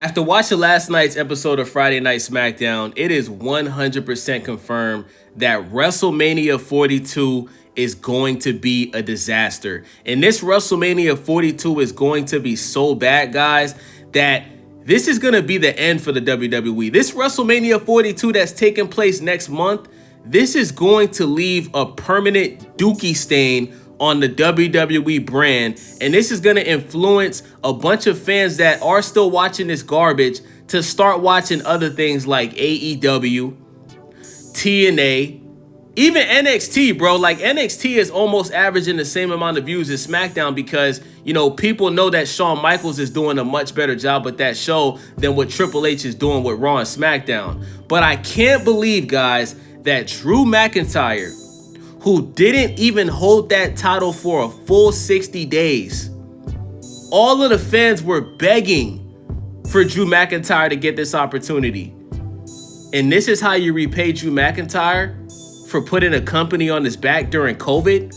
After watching last night's episode of Friday Night SmackDown, it is 100% confirmed that WrestleMania 42 is going to be a disaster. And this WrestleMania 42 is going to be so bad, guys, that this is going to be the end for the WWE. This WrestleMania 42 that's taking place next month, this is going to leave a permanent dookie stain on the WWE brand, and this is going to influence a bunch of fans that are still watching this garbage to start watching other things like AEW, TNA, even NXT, bro. Like, NXT is almost averaging the same amount of views as SmackDown because, you know, people know that Shawn Michaels is doing a much better job with that show than what Triple H is doing with Raw and SmackDown. But I can't believe, guys, that Drew McIntyre, who didn't even hold that title for a full 60 days. All of the fans were begging for Drew McIntyre to get this opportunity. And this is how you repay Drew McIntyre for putting a company on his back during COVID?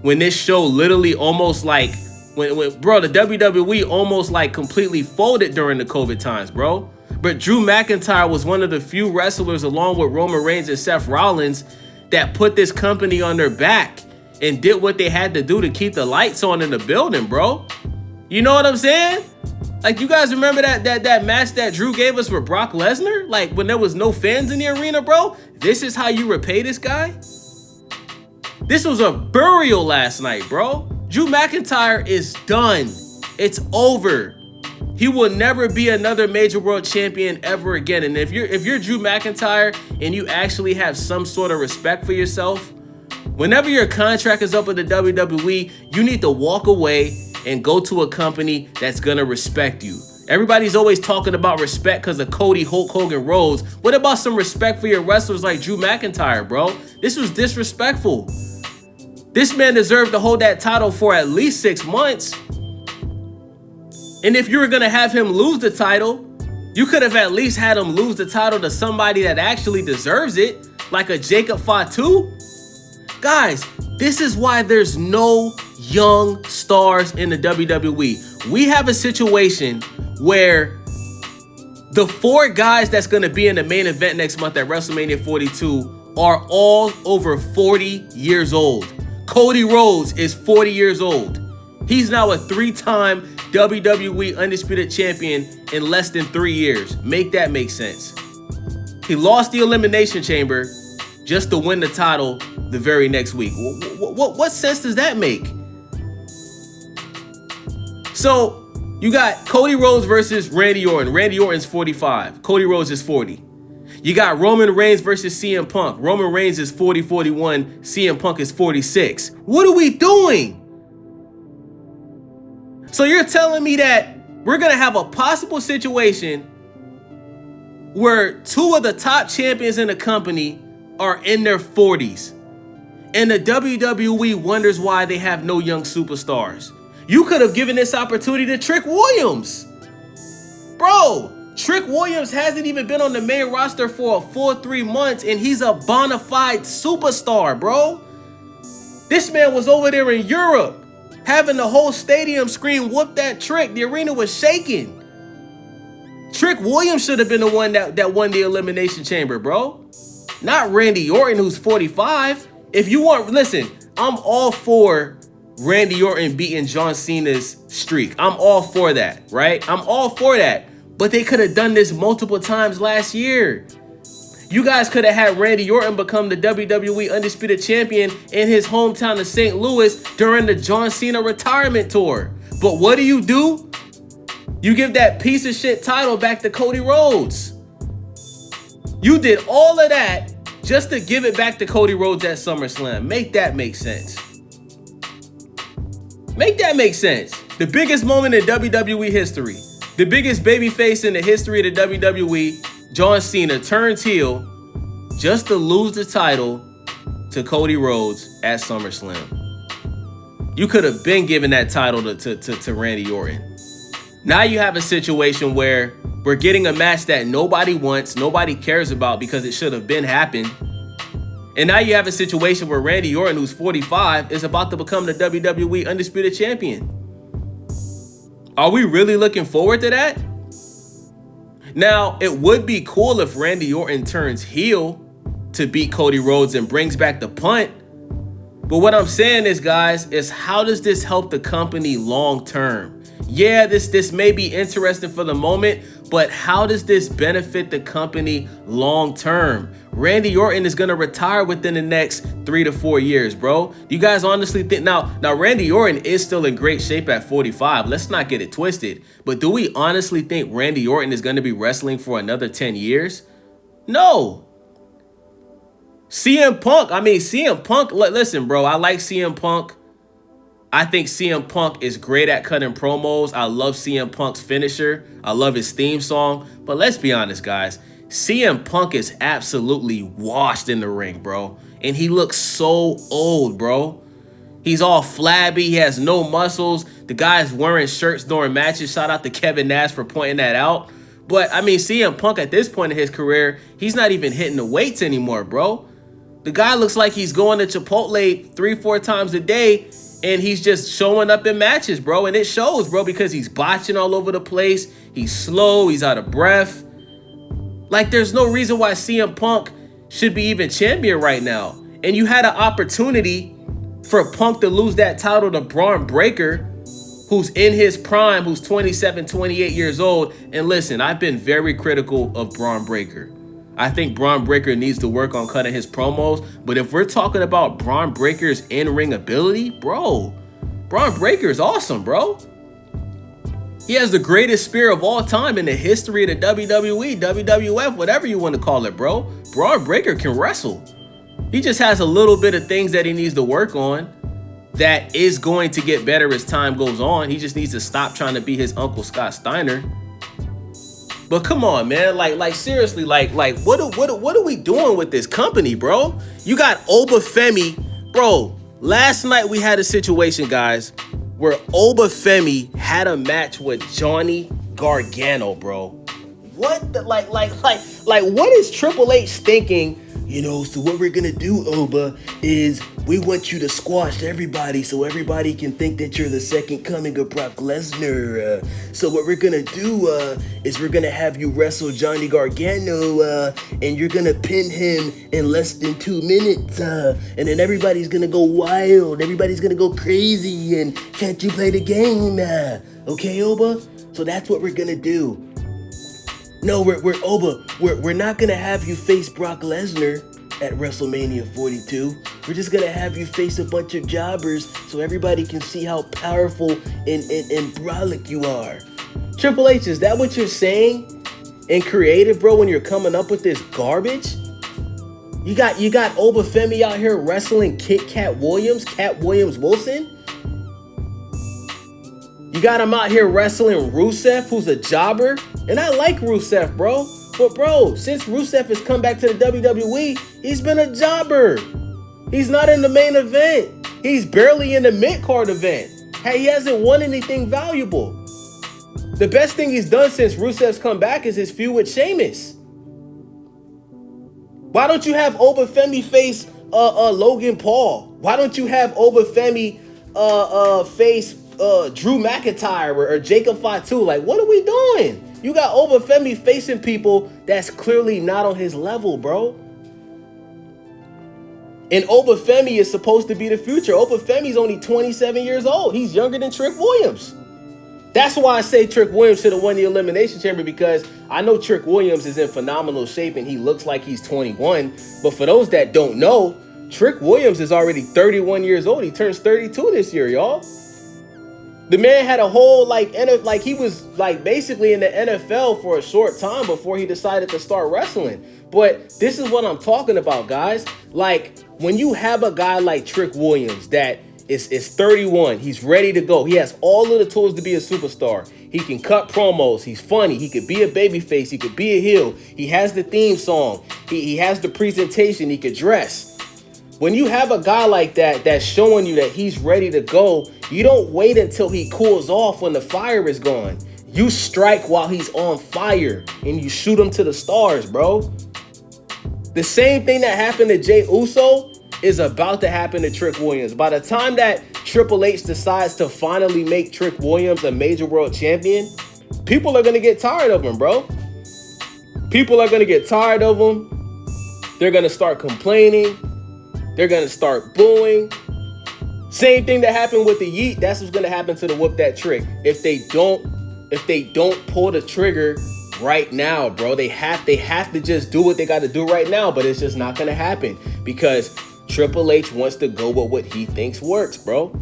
When this show literally almost like, when bro, the WWE almost like completely folded during the COVID times, bro. But Drew McIntyre was one of the few wrestlers, along with Roman Reigns and Seth Rollins, that put this company on their back and did what they had to do to keep the lights on in the building, bro. You know what I'm saying? Like, you guys remember that match that Drew gave us with Brock Lesnar? Like, when there was no fans in the arena, bro? This is how you repay this guy? This was a burial last night, bro. Drew McIntyre is done. It's over. He will never be another major world champion ever again. And if you're Drew McIntyre and you actually have some sort of respect for yourself, whenever your contract is up with the WWE, you need to walk away and go to a company that's gonna respect you. Everybody's always talking about respect because of Cody, Hulk Hogan, Rhodes. What about some respect for your wrestlers like Drew McIntyre, bro? This was disrespectful. This man deserved to hold that title for at least 6 months. And if you were going to have him lose the title, you could have at least had him lose the title to somebody that actually deserves it, like a Jacob Fatu. Guys, this is why there's no young stars in the WWE. We have a situation where the 4 guys that's going to be in the main event next month at WrestleMania 42 are all over 40 years old. Cody Rhodes is 40 years old. He's now a 3-time WWE Undisputed Champion in less than 3 years. Make that make sense. He lost the Elimination Chamber just to win the title the very next week. What sense does that make? So, you got Cody Rhodes versus Randy Orton. Randy Orton's 45. Cody Rhodes is 40. You got Roman Reigns versus CM Punk. Roman Reigns is 40-41. CM Punk is 46. What are we doing? So you're telling me that we're going to have a possible situation where 2 of the top champions in the company are in their 40s. And the WWE wonders why they have no young superstars. You could have given this opportunity to Trick Williams. Bro, Trick Williams hasn't even been on the main roster for a full 3 months, and he's a bona fide superstar, bro. This man was over there in Europe, having the whole stadium scream, "Whoop that Trick." The arena was shaking. Trick Williams should have been the one that won the Elimination Chamber, bro. Not Randy Orton, who's 45. If you want, listen, I'm all for Randy Orton beating John Cena's streak. I'm all for that, right? I'm all for that. But they could have done this multiple times last year. You guys could have had Randy Orton become the WWE Undisputed Champion in his hometown of St. Louis during the John Cena retirement tour. But what do? You give that piece of shit title back to Cody Rhodes. You did all of that just to give it back to Cody Rhodes at SummerSlam. Make that make sense. Make that make sense. The biggest moment in WWE history. The biggest babyface in the history of the WWE, John Cena, turns heel just to lose the title to Cody Rhodes at SummerSlam. You could have been giving that title to Randy Orton. Now you have a situation where we're getting a match that nobody wants, nobody cares about because it should have been happened. And now you have a situation where Randy Orton, who's 45, is about to become the WWE Undisputed Champion. Are we really looking forward to that? Now, it would be cool if Randy Orton turns heel to beat Cody Rhodes and brings back the punt. But what I'm saying is, guys, is how does this help the company long term? Yeah, this may be interesting for the moment, but how does this benefit the company long term? Randy Orton is going to retire within the next 3 to 4 years, bro. Do you guys honestly think now Randy Orton is still in great shape at 45. Let's not get it twisted. But do we honestly think Randy Orton is going to be wrestling for another 10 years? No. CM Punk, listen, bro, I like CM Punk. I think CM Punk is great at cutting promos. I love CM Punk's finisher. I love his theme song. But let's be honest, guys. CM Punk is absolutely washed in the ring, bro. And he looks so old, bro. He's all flabby. He has no muscles. The guy's wearing shirts during matches. Shout out to Kevin Nash for pointing that out. But, CM Punk at this point in his career, he's not even hitting the weights anymore, bro. The guy looks like he's going to Chipotle 3-4 times a day, and he's just showing up in matches, bro. And it shows, bro, because he's botching all over the place. He's slow. He's out of breath. Like, there's no reason why CM Punk should be even champion right now. And you had an opportunity for Punk to lose that title to Braun Breaker, who's in his prime, who's 27, 28 years old. And listen, I've been very critical of Braun Breaker. I think Braun Breaker needs to work on cutting his promos. But if we're talking about Braun Breaker's in-ring ability, bro, Braun Breaker is awesome, bro. He has the greatest spear of all time in the history of the WWE, WWF, whatever you want to call it, bro. Braun Breaker can wrestle. He just has a little bit of things that he needs to work on that is going to get better as time goes on. He just needs to stop trying to be his Uncle Scott Steiner. But come on, man, like seriously, like what are we doing with this company, bro? You got Obafemi, bro. Last night we had a situation, guys, where Obafemi had a match with Johnny Gargano, bro. What the like what is Triple H thinking? So what we're gonna do, Oba, is we want you to squash everybody so everybody can think that you're the second coming of Brock Lesnar. So what we're gonna do is we're gonna have you wrestle Johnny Gargano and you're gonna pin him in less than 2 minutes. And then everybody's gonna go wild. Everybody's gonna go crazy. And can't you play the game? Okay, Oba? So that's what we're gonna do. No, we're not gonna have you face Brock Lesnar at WrestleMania 42. We're just gonna have you face a bunch of jobbers so everybody can see how powerful and brolic you are. Triple H, is that what you're saying? And creative, bro, when you're coming up with this garbage? You got Obafemi out here wrestling Cat Williams Wilson? You got him out here wrestling Rusev, who's a jobber. And I like Rusev, bro. But, bro, since Rusev has come back to the WWE, he's been a jobber. He's not in the main event. He's barely in the mid-card event. Hey, he hasn't won anything valuable. The best thing he's done since Rusev's come back is his feud with Sheamus. Why don't you have Obafemi face Logan Paul? Why don't you have Obafemi face Drew McIntyre or Jacob Fatu? Like, what are we doing? You got Obafemi facing people that's clearly not on his level, bro. And Obafemi is supposed to be the future. Obafemi's only 27 years old. He's younger than Trick Williams. That's why I say Trick Williams should have won the Elimination Chamber, because I know Trick Williams is in phenomenal shape and he looks like he's 21. But for those that don't know, Trick Williams is already 31 years old. He turns 32 this year, y'all. The man had a whole he was basically in the NFL for a short time before he decided to start wrestling. But this is what I'm talking about, guys. Like, when you have a guy like Trick Williams that is 31, he's ready to go. He has all of the tools to be a superstar. He can cut promos. He's funny. He could be a babyface. He could be a heel. He has the theme song. He has the presentation. He could dress. When you have a guy like that that's showing you that he's ready to go, you don't wait until he cools off when the fire is gone. You strike while he's on fire and you shoot him to the stars, bro. The same thing that happened to Jey Uso is about to happen to Trick Williams. By the time that Triple H decides to finally make Trick Williams a major world champion, people are going to get tired of him, bro. People are going to get tired of him. They're going to start complaining. They're going to start booing. Same thing that happened with the Yeet. That's what's going to happen to the Whoop That Trick. If they don't pull the trigger right now, bro, they have to just do what they got to do right now. But it's just not going to happen because Triple H wants to go with what he thinks works, bro.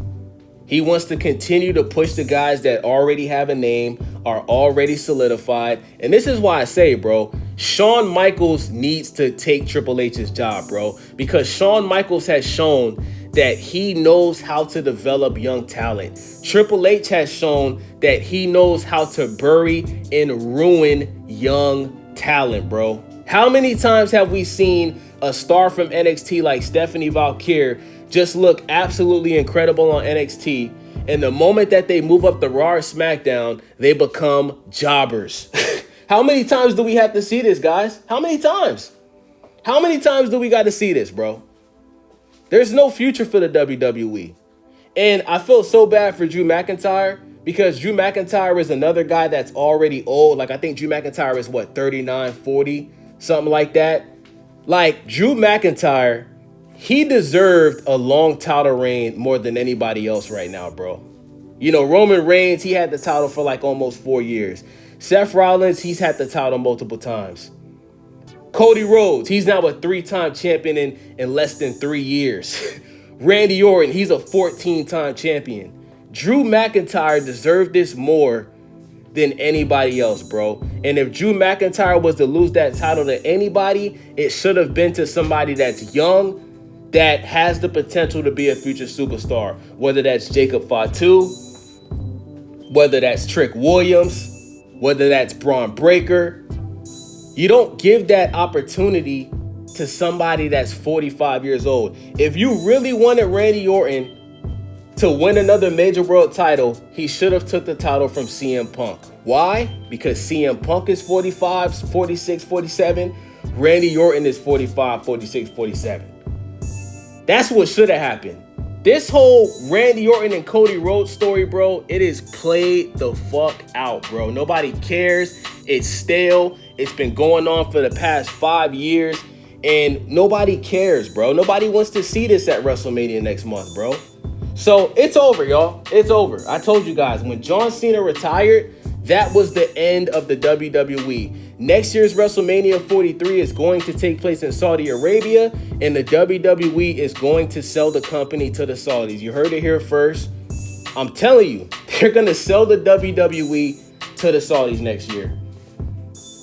He wants to continue to push the guys that already have a name, are already solidified. And this is why I say, bro, Shawn Michaels needs to take Triple H's job, bro, because Shawn Michaels has shown that he knows how to develop young talent. Triple H has shown that he knows how to bury and ruin young talent, bro. How many times have we seen a star from NXT like Stephanie Valkyrie just look absolutely incredible on NXT, and the moment that they move up the Raw or SmackDown, they become jobbers? How many times do we have to see this, guys? How many times? How many times do we got to see this, bro? There's no future for the WWE. And I feel so bad for Drew McIntyre because Drew McIntyre is another guy that's already old. Like, I think Drew McIntyre is, 39, 40, something like that. Like, Drew McIntyre, he deserved a long title reign more than anybody else right now, bro. You know, Roman Reigns, he had the title for like almost 4 years. Seth Rollins, he's had the title multiple times. Cody Rhodes, he's now a 3-time champion in less than 3 years. Randy Orton, he's a 14-time champion. Drew McIntyre deserved this more than anybody else, bro. And if Drew McIntyre was to lose that title to anybody, it should have been to somebody that's young, that has the potential to be a future superstar. Whether that's Jacob Fatu, whether that's Trick Williams, whether that's Braun Breaker. You don't give that opportunity to somebody that's 45 years old. If you really wanted Randy Orton to win another major world title, he should have took the title from CM Punk. Why? Because CM Punk is 45, 46, 47. Randy Orton is 45, 46, 47. That's what should have happened. This whole Randy Orton and Cody Rhodes story, bro, it is played the fuck out, bro. Nobody cares. It's stale. It's been going on for the past 5 years, and nobody cares, bro. Nobody wants to see this at WrestleMania next month, bro. So it's over, y'all. It's over. I told you guys, when John Cena retired, that was the end of the WWE. Next year's WrestleMania 43 is going to take place in Saudi Arabia, and the WWE is going to sell the company to the Saudis. You heard it here first. I'm telling you, they're going to sell the WWE to the Saudis next year.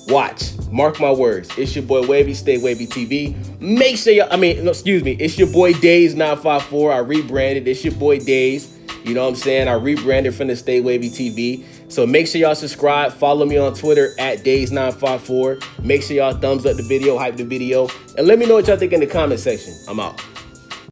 Watch. Mark my words. It's your boy Wavy, Stay Wavy TV. Make sure it's your boy Days 954. I rebranded. It's your boy Days. You know what I'm saying? I rebranded from the Stay Wavy TV. So make sure y'all subscribe. Follow me on Twitter at Days954. Make sure y'all thumbs up the video, hype the video, and let me know what y'all think in the comment section. I'm out.